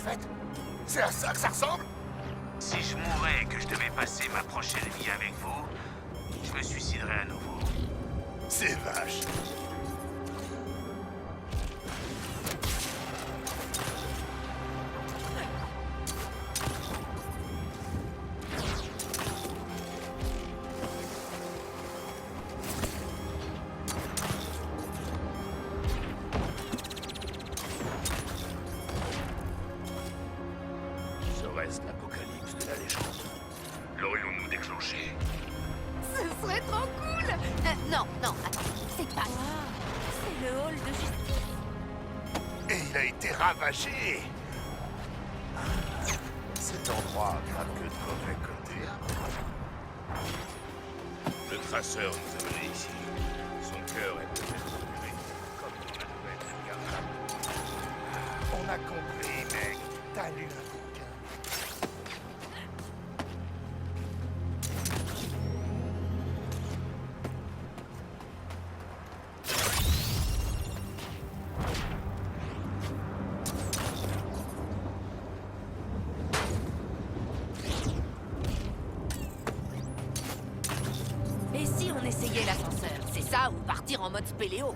fait? C'est à ça que ça ressemble? Si je mourais et que je devais passer ma prochaine vie avec vous, je me suiciderais à nouveau. C'est vache. Serait-ce l'apocalypse de la légende? L'aurions-nous déclenché? Ce serait trop cool. Non, attends, c'est pas grave. C'est le hall de justice. Et il a été ravagé. Cet endroit n'a que de mauvais côtés. Le traceur nous a menés ici. Son cœur est peut-être brûlé, comme dans la nouvelle Garde. On a compris, mec. T'as lu un bouquin. Et si on essayait l'ascenseur? C'est ça ou partir en mode spéléo?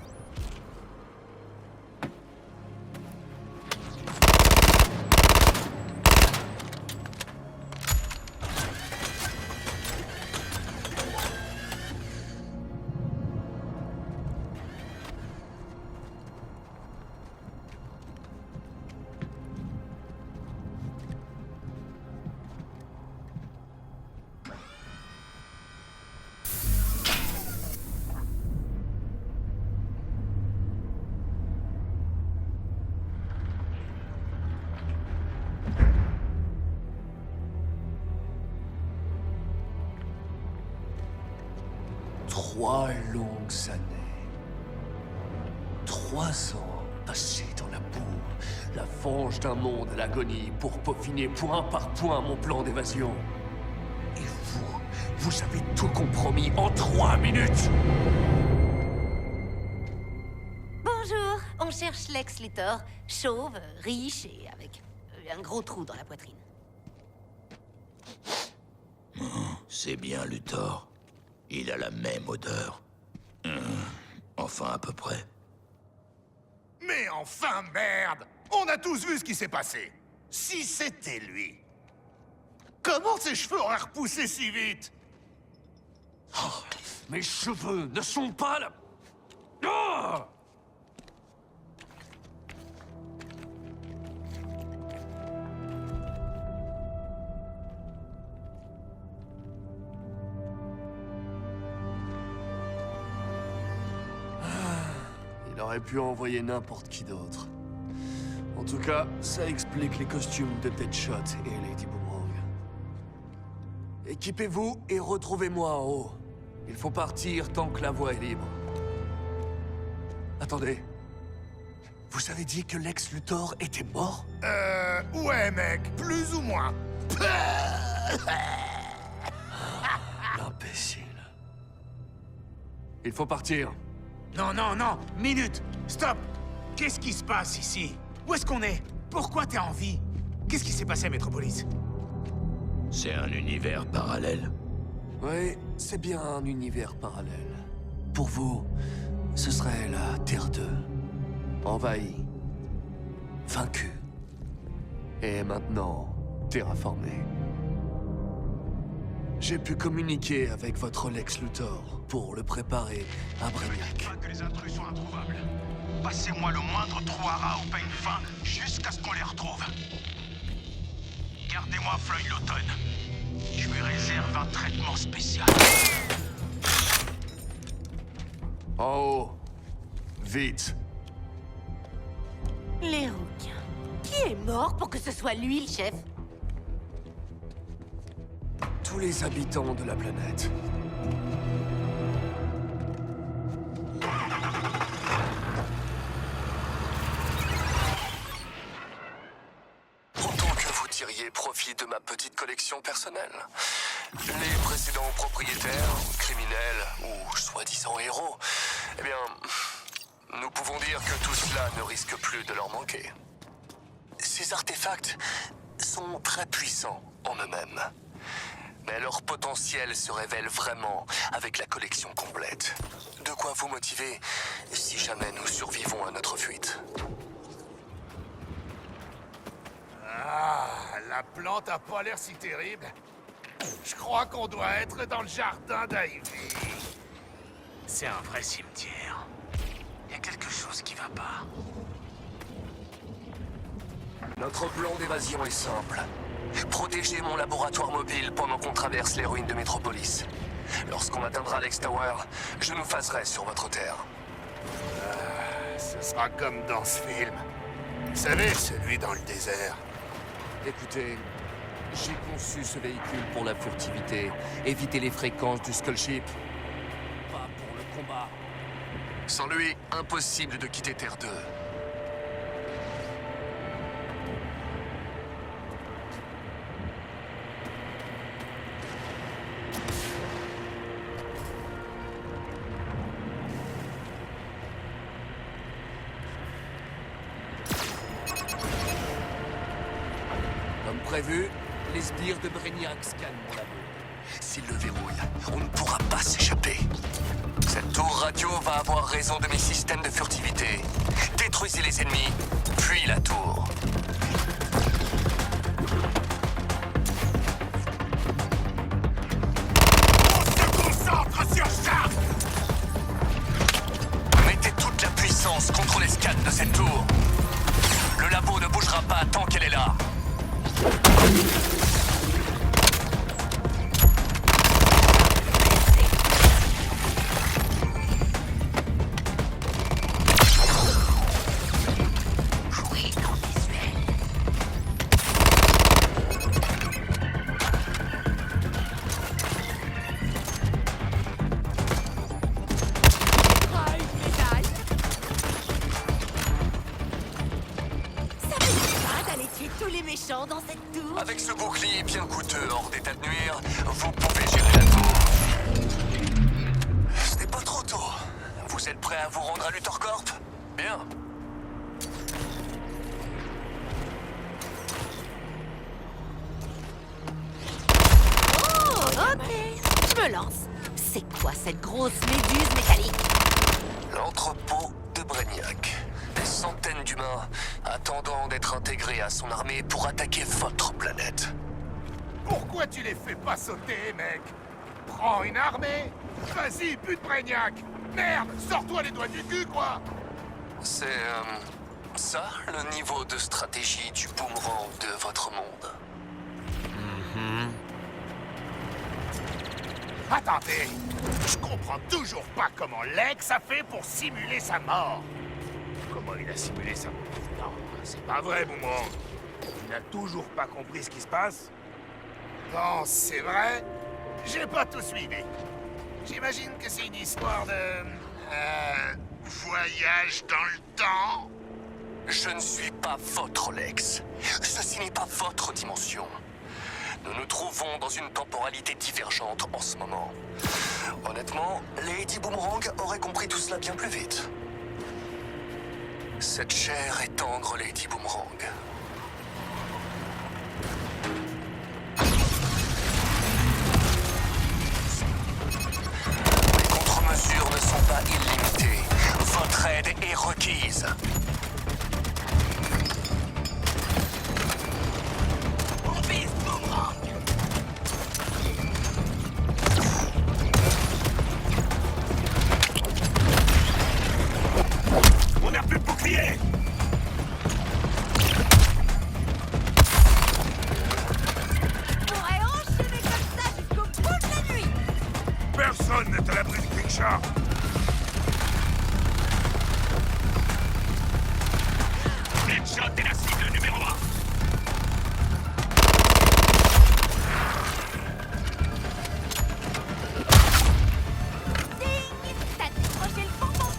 Trois longues années. 3 ans passés dans la boue, la fange d'un monde à l'agonie pour peaufiner point par point mon plan d'évasion. Et vous avez tout compromis en 3 minutes! Bonjour, on cherche Lex Luthor, chauve, riche et avec un gros trou dans la poitrine. C'est bien Luthor. Il a la même odeur. Enfin, à peu près. Mais enfin, merde! On a tous vu ce qui s'est passé. Si c'était lui, comment ses cheveux auraient repoussé si vite? Mes cheveux ne sont pas là. Ah! Il aurait pu envoyer n'importe qui d'autre. En tout cas, ça explique les costumes de Deadshot et Lady Boomerang. Équipez-vous et retrouvez-moi en haut. Il faut partir tant que la voie est libre. Attendez. Vous avez dit que Lex Luthor était mort? Ouais, mec, plus ou moins. L'imbécile. Il faut partir. Non, minute! Stop! Qu'est-ce qui se passe ici? Où est-ce qu'on est? Pourquoi t'es en vie? Qu'est-ce qui s'est passé à Metropolis? C'est un univers parallèle. Oui, c'est bien un univers parallèle. Pour vous, ce serait la Terre 2. Envahie. Vaincue. Et maintenant, terraformée. J'ai pu communiquer avec votre Lex Luthor pour le préparer à Brainiac. Pas que les intrus sont introuvables. Passez-moi le moindre trou à rats ou peigne fin jusqu'à ce qu'on les retrouve. Gardez-moi Floyd l'automne. Je lui réserve un traitement spécial. En haut. Vite. Les rouquins. Qui est mort pour que ce soit lui le chef? Tous les habitants de la planète. Autant que vous tiriez profit de ma petite collection personnelle. Les précédents propriétaires, criminels ou soi-disant héros, eh bien, nous pouvons dire que tout cela ne risque plus de leur manquer. Ces artefacts sont très puissants en eux-mêmes. Mais leur potentiel se révèle vraiment avec la collection complète. De quoi vous motiver si jamais nous survivons à notre fuite. Ah, la plante a pas l'air si terrible. Je crois qu'on doit être dans le jardin d'Ivy. C'est un vrai cimetière. Il y a quelque chose qui va pas. Notre plan d'évasion est simple. Protéger mon laboratoire mobile pendant qu'on traverse les ruines de Metropolis. Lorsqu'on atteindra l'X Tower, je nous phaserai sur votre terre. Ce sera comme dans ce film. Vous savez, celui dans le désert. Écoutez, j'ai conçu ce véhicule pour la furtivité, éviter les fréquences du Skull Ship. Pas pour le combat. Sans lui, impossible de quitter Terre 2. Comme prévu, les sbires de Brainiac scannent mon labo. S'ils le verrouillent, on ne pourra pas s'échapper. Cette tour radio va avoir raison de mes systèmes de furtivité. Détruisez les ennemis, puis la tour. On se concentre sur ça! Mettez toute la puissance contre les scans de cette tour. Le labo ne bougera pas tant qu'elle est là. Tous les méchants dans cette tour. Avec ce bouclier bien coûteux hors d'état de nuire, vous pouvez gérer la tour. Ce n'est pas trop tôt. Vous êtes prêts à vous rendre à Luthor Corp? Bien. Oh, ok. Je me lance. C'est quoi cette grosse méduse métallique? L'entrepôt de Brainiac. Des centaines d'humains attendant d'être intégrés à son armée pour attaquer votre planète. Pourquoi tu les fais pas sauter, mec? Prends une armée. Vas-y, bute Brainiac. Merde, sors-toi les doigts du cul, quoi. C'est ça le niveau de stratégie du boomerang de votre monde. Attendez, je comprends toujours pas comment Lex a fait pour simuler sa mort. Comment il a simulé ça? Non, c'est pas vrai, Boomerang. Tu n'as toujours pas compris ce qui se passe? Non, c'est vrai. J'ai pas tout suivi. J'imagine que c'est une histoire de... voyage dans le temps? Je ne suis pas votre Lex. Ceci n'est pas votre dimension. Nous nous trouvons dans une temporalité divergente en ce moment. Honnêtement, Lady Boomerang aurait compris tout cela bien plus vite. Cette chère et tendre Lady Boomerang. Les contre-mesures ne sont pas illimitées. Votre aide est requise. On vise Boomerang. On n'a plus de bouclier. On pourrait enchaîner comme ça jusqu'au bout de la nuit. Personne n'est à l'abri de Quickshot. Deadshot est la cible numéro 1. Ding! T'as décroché le bonbon.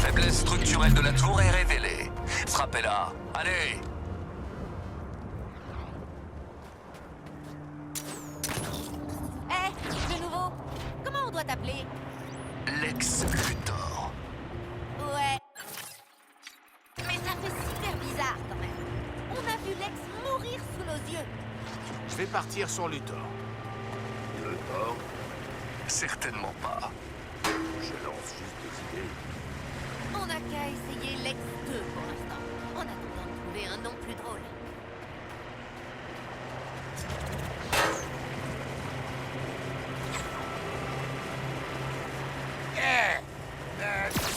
Faiblesse structurelle de la tour est révélée. Frappez-la. Allez! doit t'appeler? Lex Luthor. Ouais. Mais ça fait super bizarre quand même. On a vu Lex mourir sous nos yeux. Je vais partir sur Luthor. Luthor, Certainement pas. je lance juste des idées. On n'a qu'à essayer Lex 2 pour l'instant, en attendant de trouver un nom plus drôle.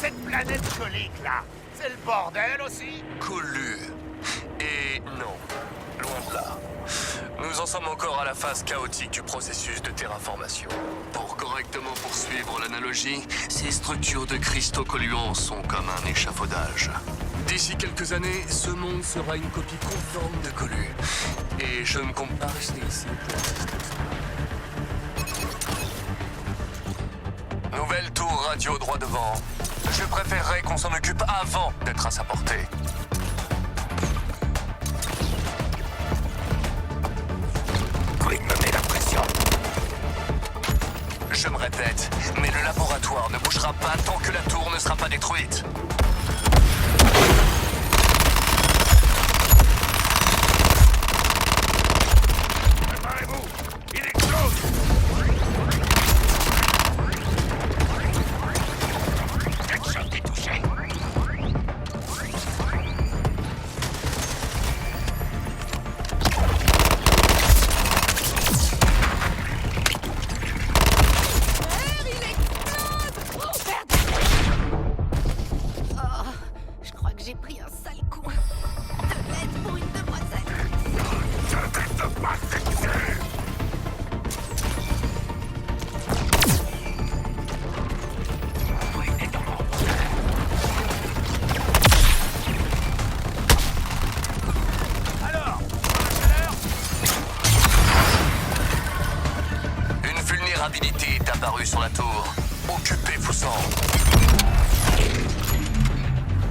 Cette planète colique là, c'est le bordel aussi? Colu. Et non, loin de là. Nous en sommes encore à la phase chaotique du processus de terraformation. Pour correctement poursuivre l'analogie, ces structures de cristaux colluants sont comme un échafaudage. D'ici quelques années, ce monde sera une copie conforme de Colu. Et je ne compte pas rester ici pour assister à ça. Nouvelle tour radio droit devant. Je préférerais qu'on s'en occupe avant d'être à sa portée. Il me met la pression. Je me répète, mais le laboratoire ne bougera pas tant que la tour ne sera pas détruite. Préparez-vous, il explose. Headshot est touché. Oh, je crois que j'ai pris un sale coup. De l'aide pour une demoiselle. T'inquiète pas, c'est... Une vulnérabilité est apparue sur la tour. Occupez vous-en.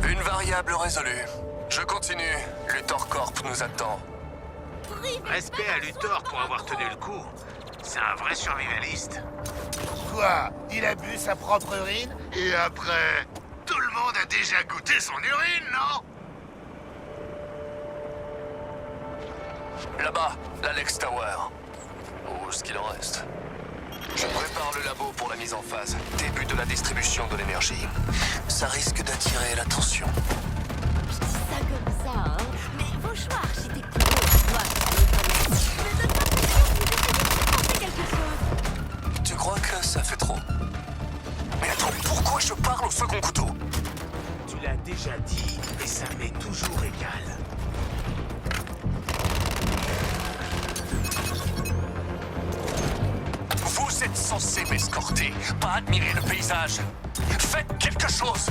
Une variable résolue. Je continue. Luthor Corp nous attend. Respect à Luthor pour avoir tenu le coup. C'est un vrai survivaliste. Quoi? Il a bu sa propre urine? Et après, tout le monde a déjà goûté son urine, non? Là-bas, l'Alex Tower. Ou ce qu'il en reste. Je prépare le labo pour la mise en phase. Début de la distribution de l'énergie. Ça risque d'attirer l'attention. Je dis ça comme ça, hein. Mais vos choix architecturaux doivent faire le me donnent l'impression que vous essayez de penser quelque chose. Tu crois que ça fait trop? Mais attends, pourquoi je parle au second couteau? Tu l'as déjà dit, et ça m'est toujours égal. Vous êtes censé m'escorter, pas admirer le paysage. Faites quelque chose!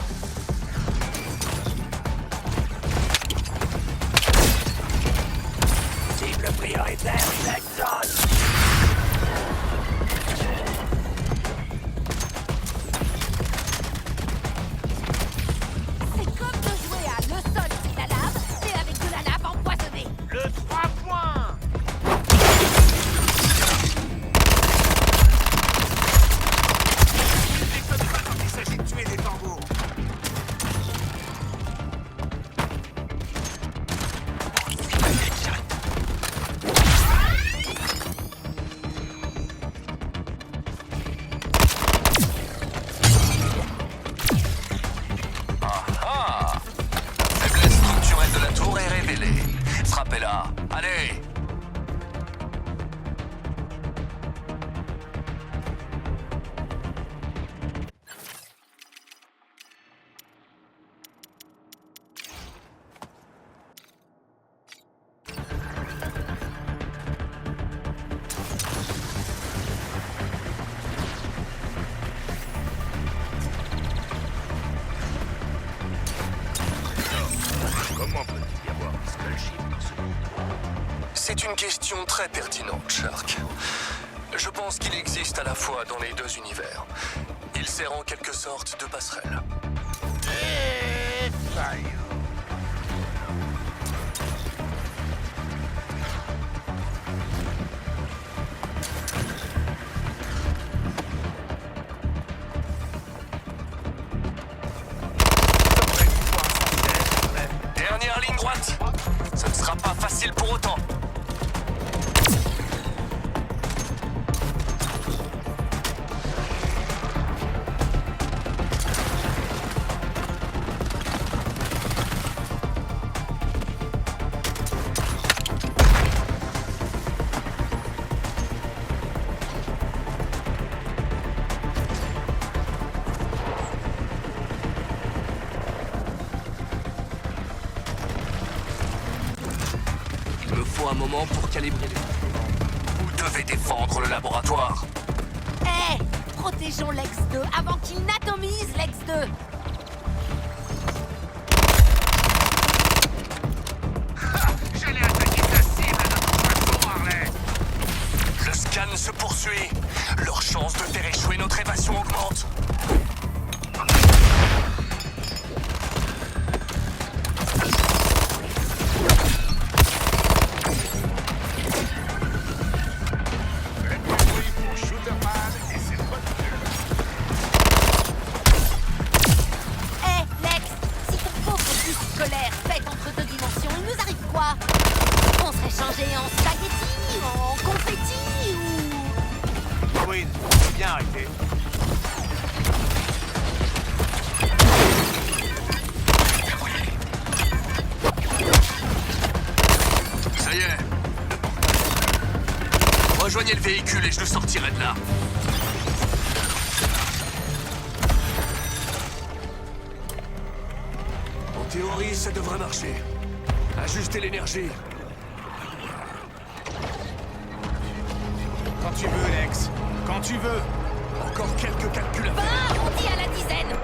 Cible prioritaire, Nexon! C'est comme de jouer à le sol c'est la lave, mais avec de la lave empoisonnée. Le 3 points! Déconne pas quand il s'agit de tuer des tambours. Ah! La faiblesse structurelle de la tour est révélée. Frappez-la. Allez! Comment peut-il y avoir un skull ship dans ce monde? C'est une question très pertinente, Shark. Je pense qu'il existe à la fois dans les deux univers. Il sert en quelque sorte de passerelle. Et faillot. moment pour calibrer les instruments. Vous devez défendre le laboratoire. Hé, protégeons Lex 2 avant qu'il n'atomise Lex 2. J'allais attaquer ta cible de toute façon, Harley. Le scan se poursuit. Leur chance de faire échouer notre évasion augmente. Faites du bruit pour Shooterman et ses potes. Hé, Lex, si ton pauvre fils scolaire pète entre deux dimensions, il nous arrive quoi? On serait changé en spaghetti, en confetti ou... Queen, faut bien arrêter. Ça y est. Rejoignez le véhicule et je le sortirai de là. En théorie, ça devrait marcher. Ajustez l'énergie. Quand tu veux, Lex. Quand tu veux. Encore quelques calculs à Ben, faire. arrondi à la dizaine.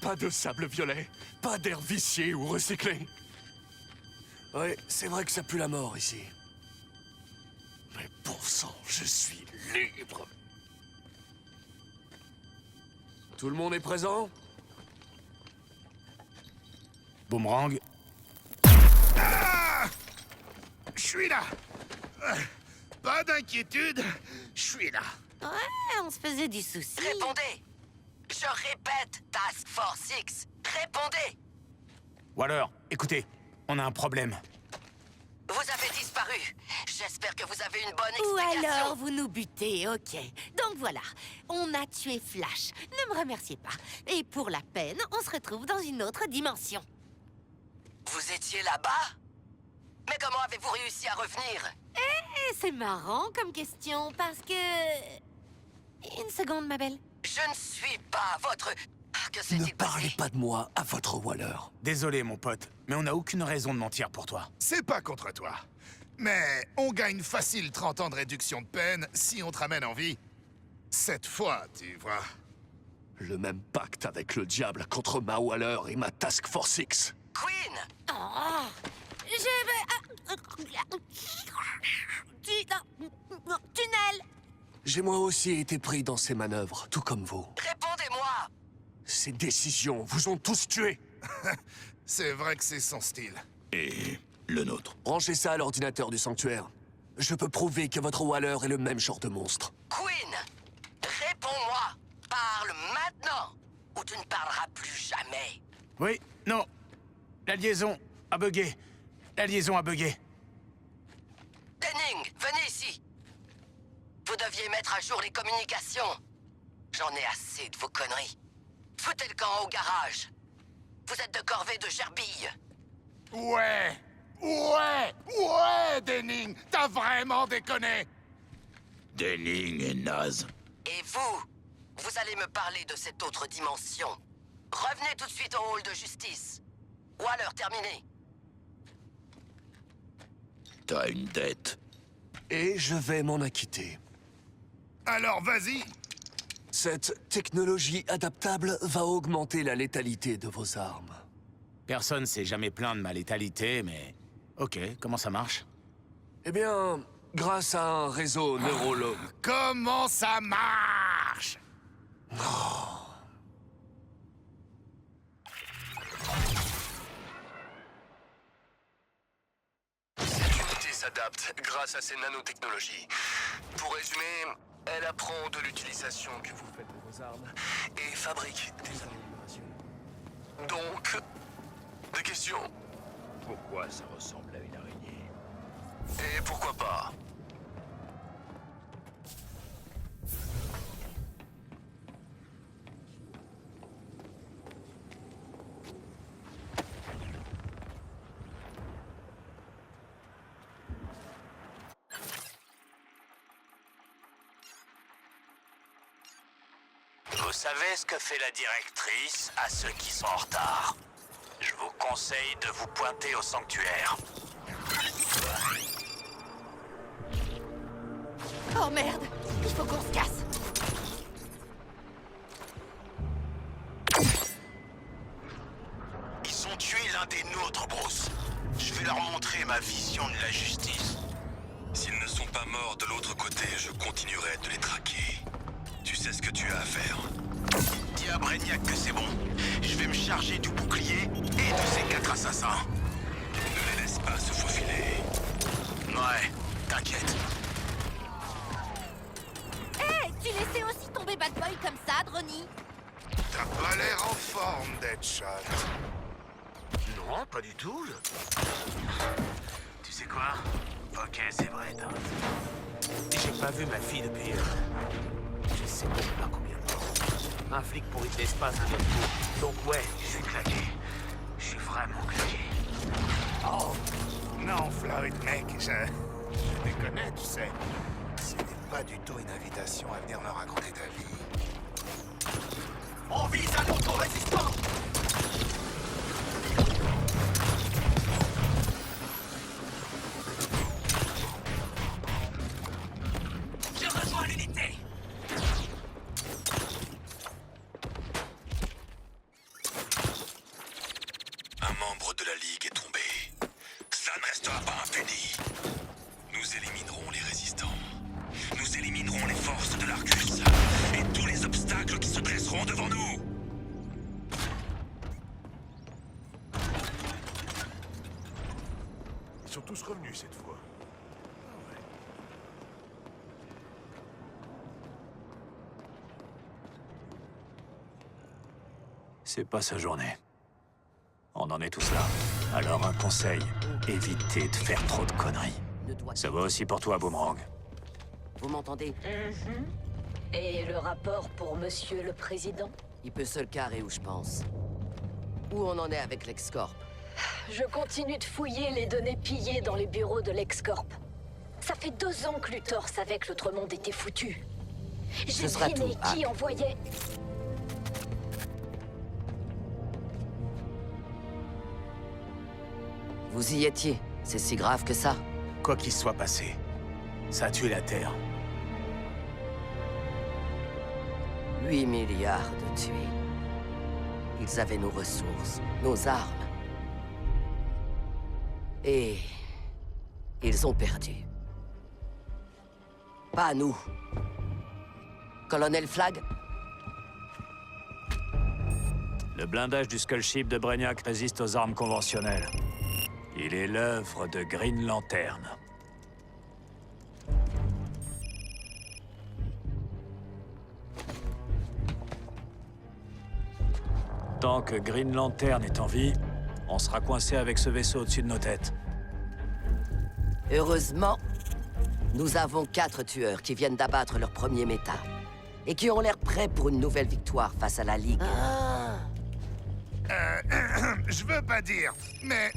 Pas de sable violet, pas d'air vicié ou recyclé. Ouais, c'est vrai que ça pue la mort ici. Mais bon sang, je suis libre. Tout le monde est présent? Boomerang. Je suis là. Pas d'inquiétude, je suis là. Ouais, on se faisait du souci. Répondez! Je répète, Task Force X, répondez! Waller, écoutez, on a un problème. Vous avez disparu. J'espère que vous avez une bonne Ou explication. alors vous nous butez, ok. Donc voilà, on a tué Flash. Ne me remerciez pas. Et pour la peine, on se retrouve dans une autre dimension. Vous étiez là-bas? Mais comment avez-vous réussi à revenir? Et c'est marrant comme question, parce que... Une seconde, ma belle. Je ne suis pas votre... Que Ne s'est-il parlez passé? pas de moi à votre Waller. Désolé, mon pote, mais on n'a aucune raison de mentir pour toi. C'est pas contre toi. Mais on gagne facile 30 ans de réduction de peine si on te ramène en vie. Cette fois, tu vois. Le même pacte avec le diable contre ma Waller et ma Task Force X. Queen! Oh, je vais... Tunnel. J'ai moi aussi été pris dans ces manœuvres, tout comme vous. Répondez-moi! Ces décisions vous ont tous tués. C'est vrai que c'est son style. Et le nôtre. Branchez ça à l'ordinateur du sanctuaire. Je peux prouver que votre Waller est le même genre de monstre. Queen! Réponds-moi! Parle maintenant! Ou tu ne parleras plus jamais! Oui, non. La liaison a bugué. La liaison a bugué. Denning, venez ici! Vous deviez mettre à jour les communications. J'en ai assez de vos conneries. Foutez le camp au garage. Vous êtes de corvée de gerbille. Ouais! Ouais, Denning! T'as vraiment déconné! Denning est naze. Et vous allez me parler de cette autre dimension. Revenez tout de suite au hall de justice. Ou à l'heure terminée. T'as une dette. Et je vais m'en acquitter. Alors vas-y! Cette technologie adaptable va augmenter la létalité de vos armes. Personne s'est jamais plaint de ma létalité, mais... Ok, comment ça marche? Eh bien, grâce à un réseau neurologue... Comment ça marche? Cette unité s'adapte grâce à ces nanotechnologies. Pour résumer, elle apprend de l'utilisation que vous faites de vos armes et fabrique des améliorations. Donc, des questions? Pourquoi ça ressemble à une araignée? Et pourquoi pas? Vous savez ce que fait la directrice à ceux qui sont en retard? Je vous conseille de vous pointer au sanctuaire. Oh merde! Il faut qu'on se casse! Ils ont tué l'un des nôtres, Bruce. Je vais leur montrer ma vision de la justice. S'ils ne sont pas morts de l'autre côté, je continuerai de les traquer. Tu sais ce que tu as à faire. Dis à Brainiac que c'est bon. Je vais me charger du bouclier et de ces 4 assassins. Ne les laisse pas se faufiler. Ouais, t'inquiète. Hé! Tu laissais aussi tomber Bad Boy comme ça, Dronny? T'as pas l'air en forme, Deadshot. Non, pas du tout. Tu sais quoi? Ok, c'est vrai, t'as raison. J'ai pas vu ma fille depuis... je sais même pas combien de temps. Un flic pourri de l'espace à notre tour. Donc ouais, je suis claqué. Je suis vraiment claqué. Oh, non, Floyd, mec, je déconne, tu sais. Ce n'est pas du tout une invitation à venir me raconter ta vie. On vise un autre résistant. Je rejoins l'unité. Un membre de la Ligue est tombé. Ça ne restera pas impuni. Nous éliminerons les résistants. Nous éliminerons les forces de l'Argus. Et tous les obstacles qui se dresseront devant nous. Ils sont tous revenus cette fois. C'est pas sa journée. On en est tous là. Alors un conseil, évitez de faire trop de conneries. Ne doit... Ça va aussi pour toi, Boomerang. Vous m'entendez? Et le rapport pour Monsieur le Président? Il peut se le carrer où je pense. Où on en est avec l'Excorp? Je continue de fouiller les données pillées dans les bureaux de l'Excorp. Ça fait 2 ans que Luthor savait que l'autre monde était foutu. J'ai sera deviné tout. qui envoyait... Vous y étiez. C'est si grave que ça? Quoi qu'il soit passé, ça a tué la Terre. 8 milliards de tués. Ils avaient nos ressources, nos armes. Et... ils ont perdu. Pas nous. Colonel Flag? Le blindage du Skull Ship de Brainiac résiste aux armes conventionnelles. Il est l'œuvre de Green Lantern. Tant que Green Lantern est en vie, on sera coincé avec ce vaisseau au-dessus de nos têtes. Heureusement, nous avons 4 tueurs qui viennent d'abattre leur premier méta. Et qui ont l'air prêts pour une nouvelle victoire face à la Ligue. Je veux pas dire, mais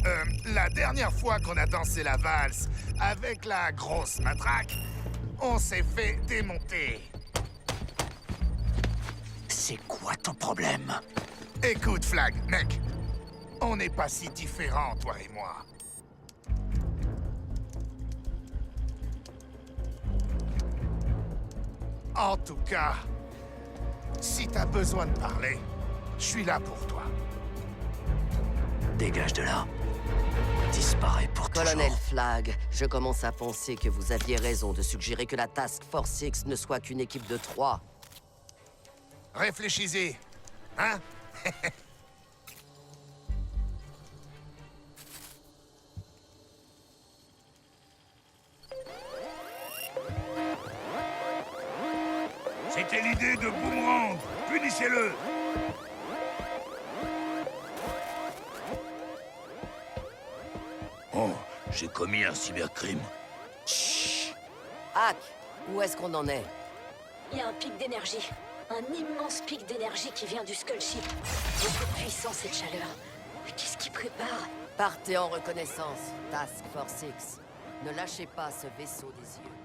la dernière fois qu'on a dansé la valse avec la grosse matraque, on s'est fait démonter. C'est quoi ton problème? Écoute, Flag, mec, on n'est pas si différents, toi et moi. En tout cas, si t'as besoin de parler, je suis là pour toi. Dégage de là. Disparais pour Colonel toujours. Flag, je commence à penser que vous aviez raison de suggérer que la Task Force X ne soit qu'une équipe de 3. Réfléchissez, hein? C'était l'idée de Boomerang. Punissez-le. Oh, j'ai commis un cybercrime. Hack, où est-ce qu'on en est? Il y a un pic d'énergie. Un immense pic d'énergie qui vient du Skull Ship. Beaucoup de puissance et de chaleur. Mais qu'est-ce qui prépare? Partez en reconnaissance, Task Force X. Ne lâchez pas ce vaisseau des yeux.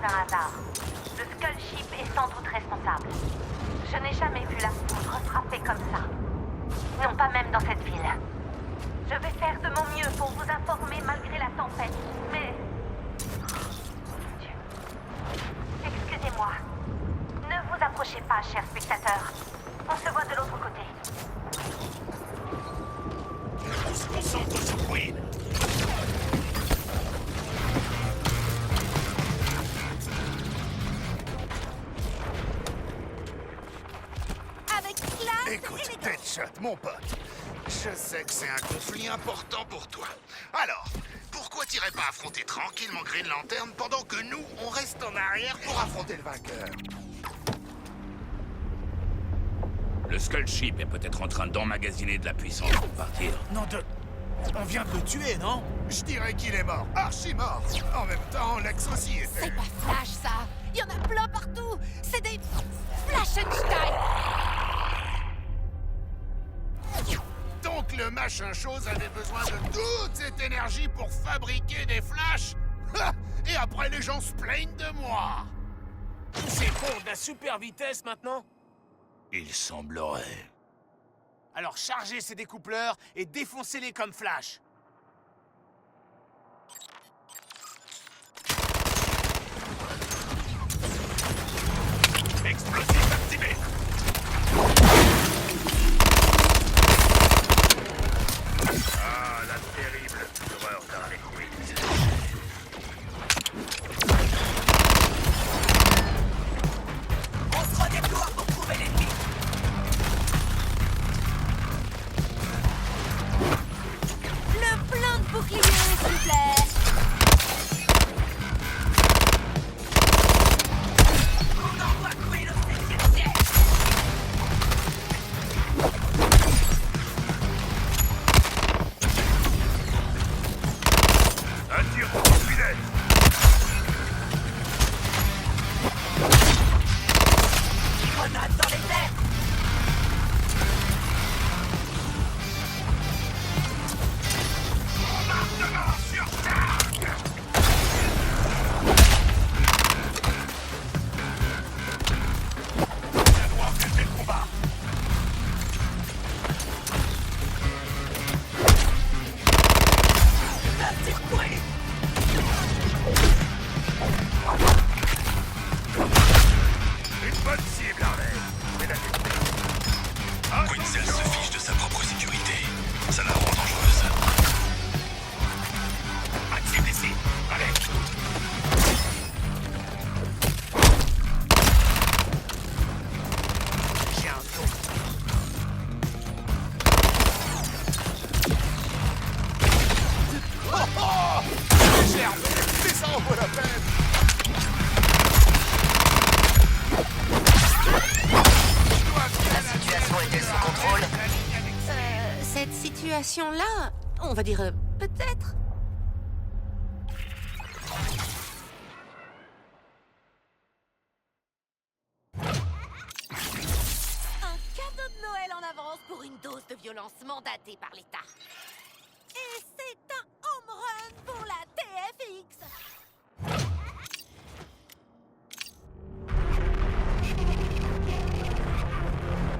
pas un hasard. Le Skull Ship est sans doute responsable. Je n'ai jamais vu la foudre frapper comme ça. Non, pas même dans cette ville. Je vais faire de mon mieux pour vous informer malgré la tempête, mais... Dieu. Excusez-moi. Ne vous approchez pas, chers spectateurs. On se voit de l'autre côté. On se concentre sur Queen. Avec classe Écoute, et élégance. Deadshot, mon pote. Je sais que c'est un conflit important pour toi. Alors, pourquoi t'irais pas affronter tranquillement Green Lantern pendant que nous, on reste en arrière pour affronter le vainqueur? Le Skull Ship est peut-être en train d'emmagasiner de la puissance pour partir. Non, on vient de le tuer, non? Je dirais qu'il est mort. Archi mort. En même temps, Lex aussi était... C'est pas Flash, ça. Il y en a plein partout. C'est des... Flashenstein. Donc le machin-chose avait besoin de toute cette énergie pour fabriquer des flashs? Ha! Et après, les gens se plaignent de moi. C'est pour de la super vitesse maintenant? Il semblerait. Alors chargez ces découpleurs et défoncez-les comme Flash. Explosif activé. Ah, la terrible horreur d'Harley Quinn. On se redéploie pour trouver l'ennemi. Le plein de boucliers, s'il vous plaît. On envoie Queen au 7e ciel. Un tir pour fidèle. Grenade dans les airs. Une bonne cible, Harley. Mais la technique. Quinzel se fiche de sa propre sécurité. Ça la rend dangereuse. Active ici. Allez. J'ai un ton. Oh oh! Gerbe, mais ça en vaut la peine. La situation était sous contrôle. Cette situation-là, on va dire peut-être. Un cadeau de Noël en avance pour une dose de violence mandatée par l'État. Et c'est un home run pour la TFX.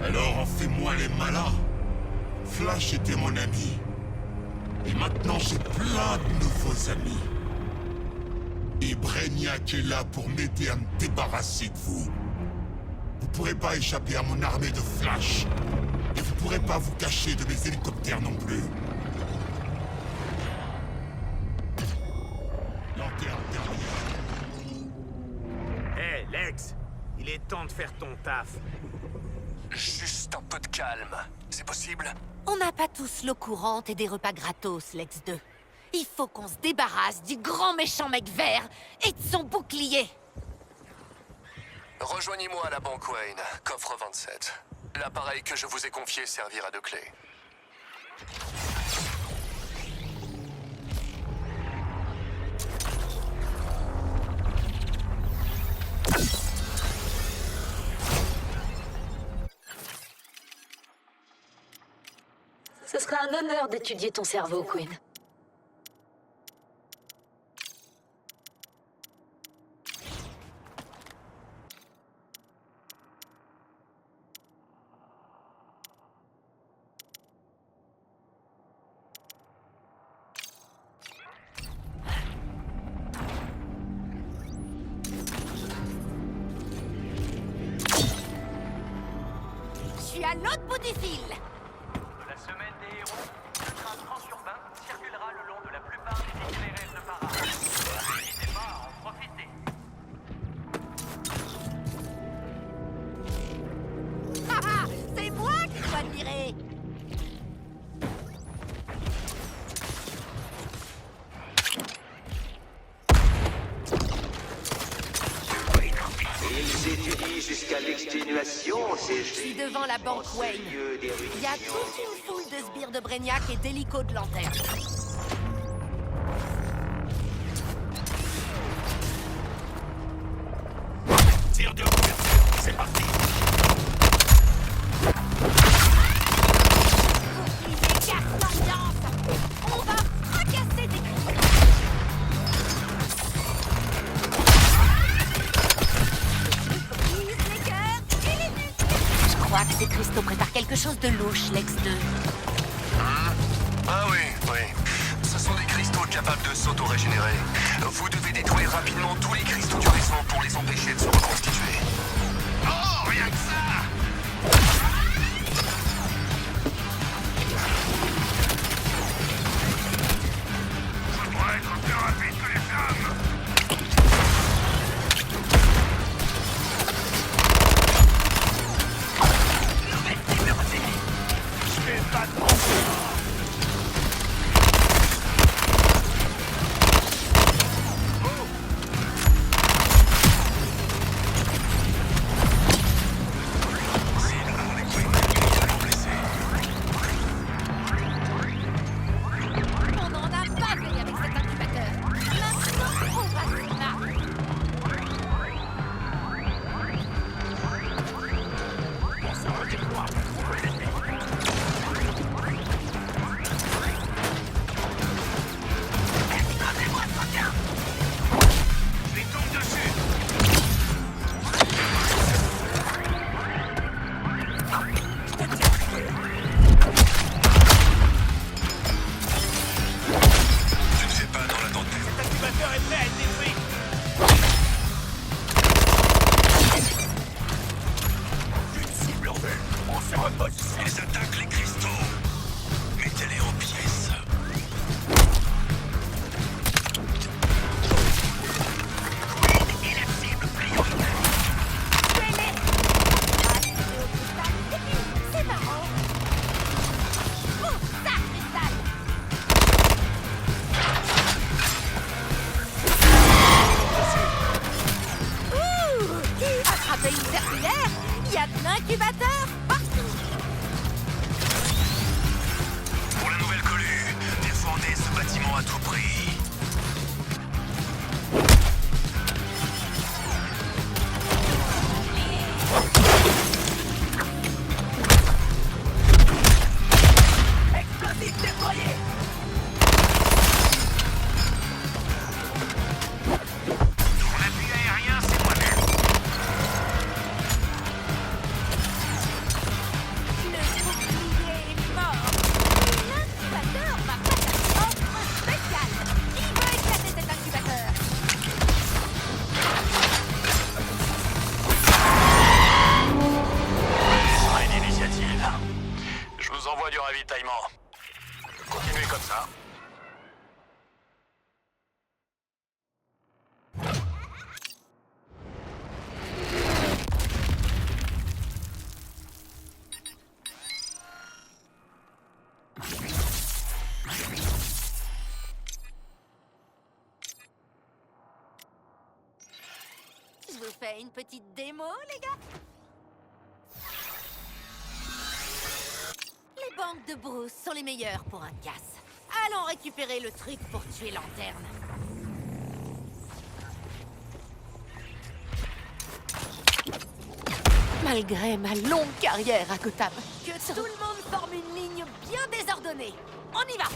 Alors fais-moi les malins. Flash était mon ami. Et maintenant j'ai plein de nouveaux amis. Et Brainiac est là pour m'aider à me débarrasser de vous. Vous pourrez pas échapper à mon armée de Flash. Et vous pourrez pas vous cacher de mes hélicoptères non plus. Lanterne dernière. Hé, Lex, il est temps de faire ton taf. Juste un peu de calme. C'est possible? On n'a pas tous l'eau courante et des repas gratos, Lex 2. Il faut qu'on se débarrasse du grand méchant mec vert et de son bouclier. Rejoignez-moi à la banque Wayne, coffre 27. L'appareil que je vous ai confié servira de clé. Ce sera un honneur d'étudier ton cerveau, Queen. suis à l'autre bout du fil. De la semaine des héros, le train transurbain circulera le long de la plupart des itinéraires de parade. N'hésitez pas à en profiter. Haha, c'est moi qui dois admirer. Ils étudient jusqu'à l'exténuation, ces Je suis devant la banque Wayne. Il y a toute une foule de sbires de Brainiac et d'hélicos de lanterne. Tire de couverture, c'est parti. Bouclier, garde l'ambiance. On va fracasser des cristaux. Brise les cœurs et les nuques. Je crois que ces cristaux préparent quelque chose de louche, Lex 2. Ah oui, oui. Ce sont des cristaux capables de s'auto-régénérer. Vous devez détruire rapidement tous les cristaux du réseau pour les empêcher de se reconstituer. Oh, rien que ça. Je dois être plus rapide que les flammes. Je vais battre mon corps. On en a bavé avec cet incubateur. Maintenant, on va se marrer. Je lui tombe dessus. Tu ne fais pas dans la dentelle. Cet incubateur est prêt à être détruit. Une cible en vue. On se repositionne. Ils attaquent les cristaux. Mettez-les en pièces. Et la cible prioritaire. C'est marrant. Oh, ça, cristal. Ouh, attraper une circulaire. Il y a de l'incubateur partout. Pour la nouvelle collue, défendez ce bâtiment à tout prix. Explosif déployé. Mon appui aérien, c'est moi-même. Le bouclier est mort. L'incubateur m'a fait un offre spéciale. Qui veut éclater cet incubateur? Une initiative. Je vous envoie du ravitaillement. Continuez comme ça. Je vous fais une petite démo, les gars. Les banques de Bruce sont les meilleures pour un casse. Allons récupérer le truc pour tuer Lanterne. Malgré ma longue carrière à Gotham, que tout le monde forme une ligne bien désordonnée. On y va!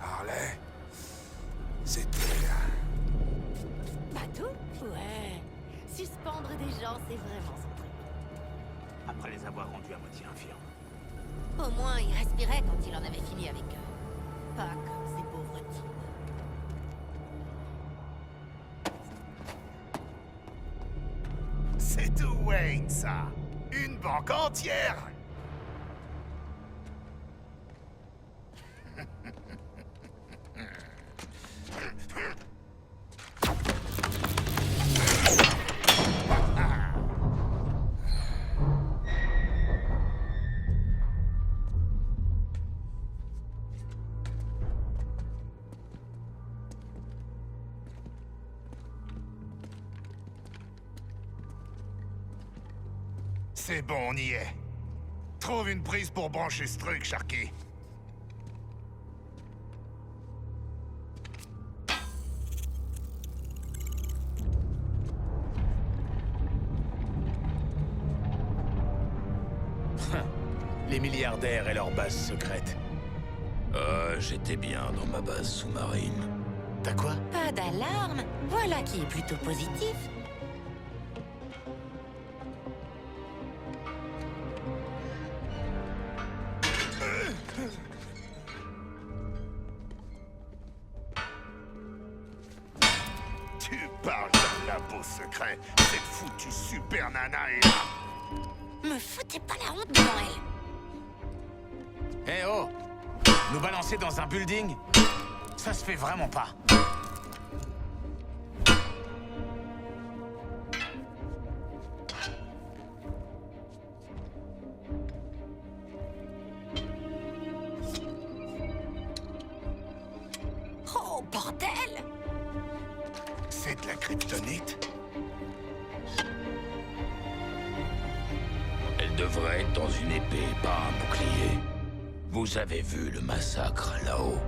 Harley, c'était... Badou? Ouais. Suspendre des gens, c'est vraiment son truc. Après les avoir rendus à moitié infirmes. Au moins, il respirait quand il en avait fini avec eux. Pas comme ces pauvres types. C'est tout Wayne, ça. Une banque entière. C'est bon, on y est. Trouve une prise pour brancher ce truc, Sharky. Les milliardaires et leur base secrète. J'étais bien dans ma base sous-marine. T'as quoi? Pas d'alarme. Voilà qui est plutôt positif. Tu parles d'un labo secret. Cette foutue super nana est là. Me foutez pas la honte devant elle. Eh oh! Nous balancer dans un building? Ça se fait vraiment pas. Oh, bordel! C'est de la kryptonite? Elle devrait être dans une épée, pas un bouclier. Vous avez vu le massacre là-haut?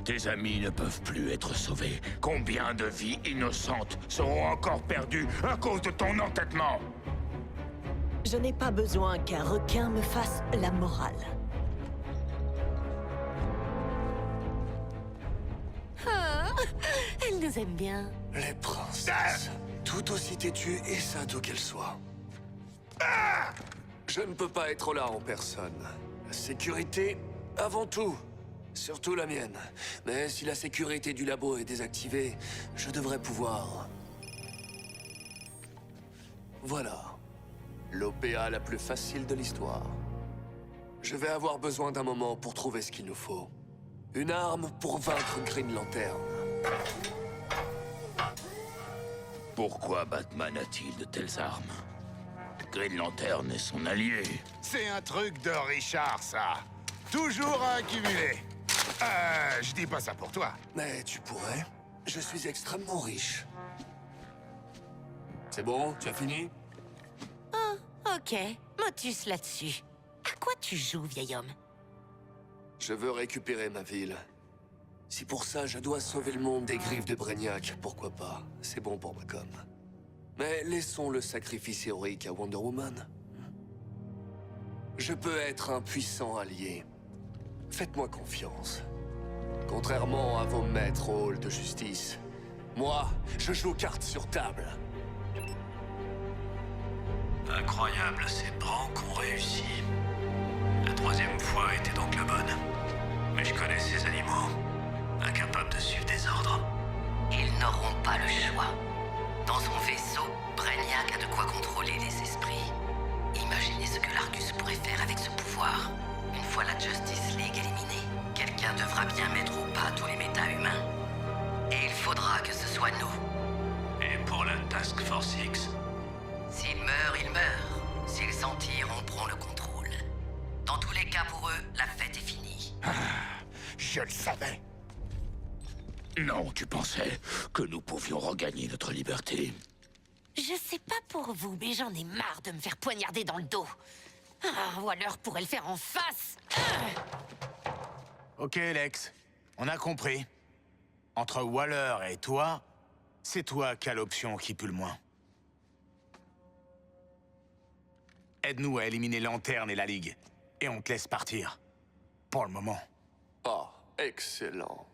Tes amis ne peuvent plus être sauvés. Combien de vies innocentes seront encore perdues à cause de ton entêtement? Je n'ai pas besoin qu'un requin me fasse la morale. Oh, elle nous aime bien. Les princesses, tout aussi têtues et sado qu'elles soient. Je ne peux pas être là en personne. La sécurité, avant tout. Surtout la mienne. Mais si la sécurité du labo est désactivée, je devrais pouvoir... Voilà. L'OPA la plus facile de l'histoire. Je vais avoir besoin d'un moment pour trouver ce qu'il nous faut. Une arme pour vaincre Green Lantern. Pourquoi Batman a-t-il de telles armes? Green Lantern est son allié. C'est un truc de Richard, ça. Toujours à accumuler. Je dis pas ça pour toi. Mais tu pourrais. Je suis extrêmement riche. C'est bon? Tu as fini? Oh, ok. Motus là-dessus. À quoi tu joues, vieil homme? Je veux récupérer ma ville. Si pour ça je dois sauver le monde des griffes de Brainiac, pourquoi pas? C'est bon pour ma com. Mais laissons le sacrifice héroïque à Wonder Woman. Je peux être un puissant allié. Faites-moi confiance. Contrairement à vos maîtres au hall de justice, moi, je joue carte sur table. Incroyable, ces branques ont réussi. La troisième fois était donc la bonne. Mais je connais ces animaux, incapables de suivre des ordres. Ils n'auront pas le choix. Dans son vaisseau, Brainiac a de quoi contrôler les esprits. Imaginez ce que l'Argus pourrait faire avec ce pouvoir. Une fois la Justice League éliminée, quelqu'un devra bien mettre au pas tous les méta-humains. Et il faudra que ce soit nous. Et pour la Task Force X? S'ils meurent, ils meurent. S'ils s'en tirent, on prend le contrôle. Dans tous les cas, pour eux, la fête est finie. Je le savais. Non, tu pensais que nous pouvions regagner notre liberté? Je sais pas pour vous, mais j'en ai marre de me faire poignarder dans le dos. Ou alors pourrait le faire en face. Ok, Lex. On a compris. Entre Waller et toi, c'est toi qui as l'option qui pue le moins. Aide-nous à éliminer Lanterne et la Ligue. Et on te laisse partir. Pour le moment. Oh, excellent.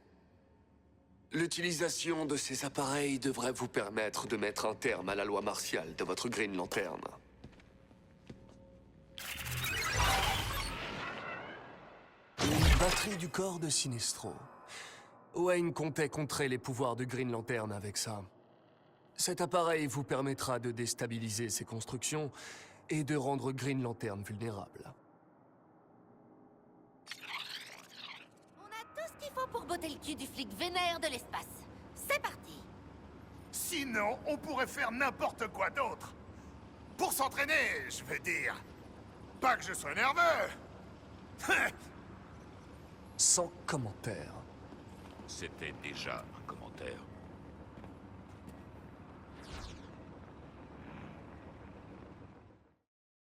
L'utilisation de ces appareils devrait vous permettre de mettre un terme à la loi martiale de votre Green Lantern. Batterie du corps de Sinestro. Wayne comptait contrer les pouvoirs de Green Lantern avec ça. Cet appareil vous permettra de déstabiliser ses constructions et de rendre Green Lantern vulnérable. On a tout ce qu'il faut pour botter le cul du flic vénère de l'espace. C'est parti! Sinon, on pourrait faire n'importe quoi d'autre. Pour s'entraîner, je veux dire. Pas que je sois nerveux. Sans commentaire. C'était déjà un commentaire.